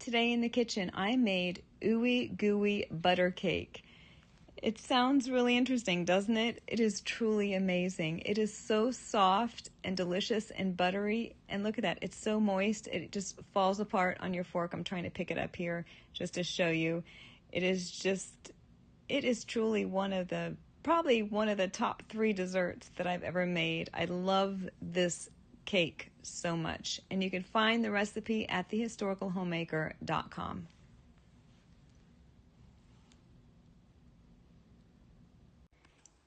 Today in the kitchen, I made Ooey Gooey butter cake. It sounds really interesting, doesn't it? It is truly amazing. It is so soft and delicious and buttery. And look at that, it's so moist, it just falls apart on your fork. I'm trying to pick it up here just to show you. It is truly probably one of the top 3 desserts that I've ever made. I love this cake so much. And you can find the recipe at thehistoricalhomemaker.com.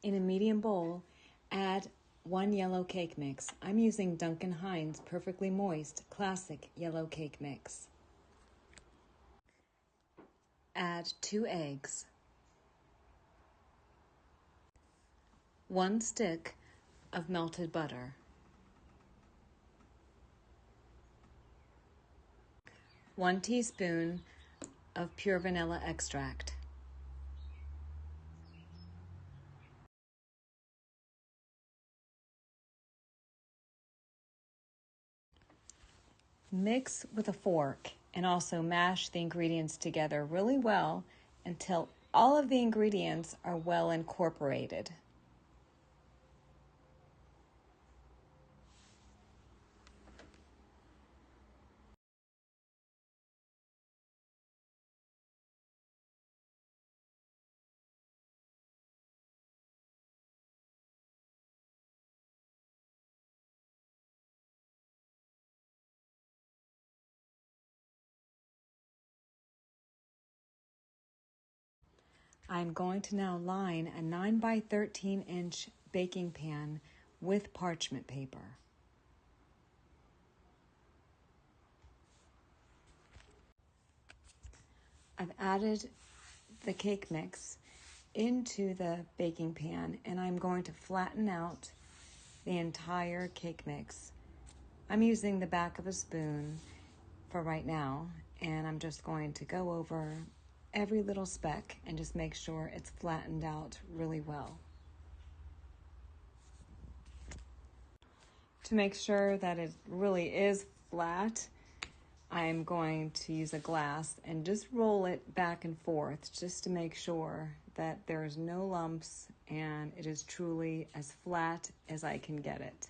In a medium bowl, add 1 yellow cake mix. I'm using Duncan Hines Perfectly Moist Classic Yellow Cake Mix. Add 2 eggs, 1 stick of melted butter, 1 teaspoon of pure vanilla extract, mix with a fork and also mash the ingredients together really well until all of the ingredients are well incorporated. I'm going to now line a 9 by 13 inch baking pan with parchment paper. I've added the cake mix into the baking pan and I'm going to flatten out the entire cake mix. I'm using the back of a spoon for right now, and I'm just going to go over every little speck and just make sure it's flattened out really well. To make sure that it really is flat, I'm going to use a glass and just roll it back and forth just to make sure that there's no lumps and it is truly as flat as I can get it.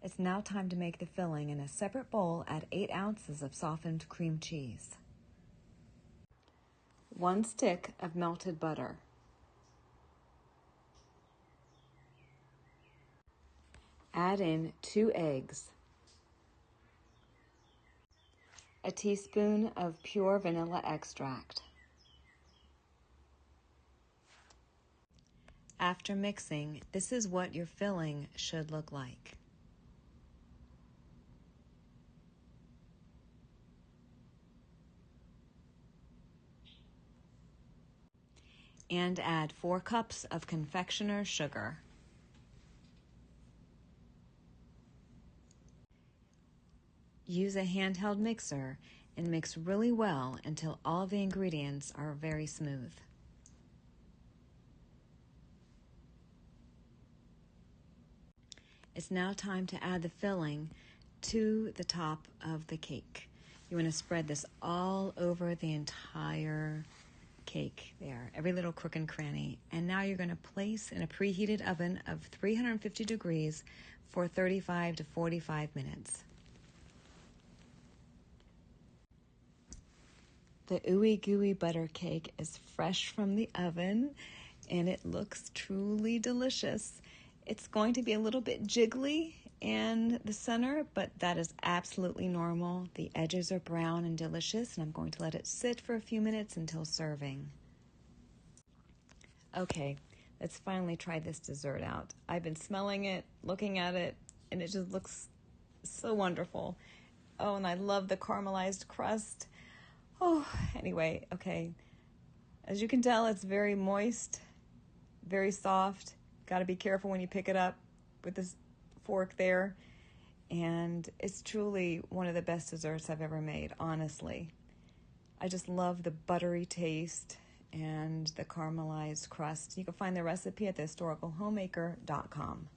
It's now time to make the filling. In a separate bowl, add 8 ounces of softened cream cheese, 1 stick of melted butter, add in 2 eggs, a teaspoon of pure vanilla extract. After mixing, this is what your filling should look like. And add 4 cups of confectioner's sugar. Use a handheld mixer and mix really well until all of the ingredients are very smooth. It's now time to add the filling to the top of the cake. You want to spread this all over the entire cake there, every little crook and cranny. And now you're going to place in a preheated oven of 350 degrees for 35 to 45 minutes. The Ooey Gooey butter cake is fresh from the oven and it looks truly delicious. It's going to be a little bit jiggly in the center, but that is absolutely normal. The edges are brown and delicious, and I'm going to let it sit for a few minutes until serving. Okay, let's finally try this dessert out. I've been smelling it, looking at it, and it just looks so wonderful. Oh, and I love the caramelized crust. Oh, anyway, okay. As you can tell, it's very moist, very soft. Got to be careful when you pick it up with this fork there. And it's truly one of the best desserts I've ever made, honestly. I just love the buttery taste and the caramelized crust. You can find the recipe at thehistoricalhomemaker.com.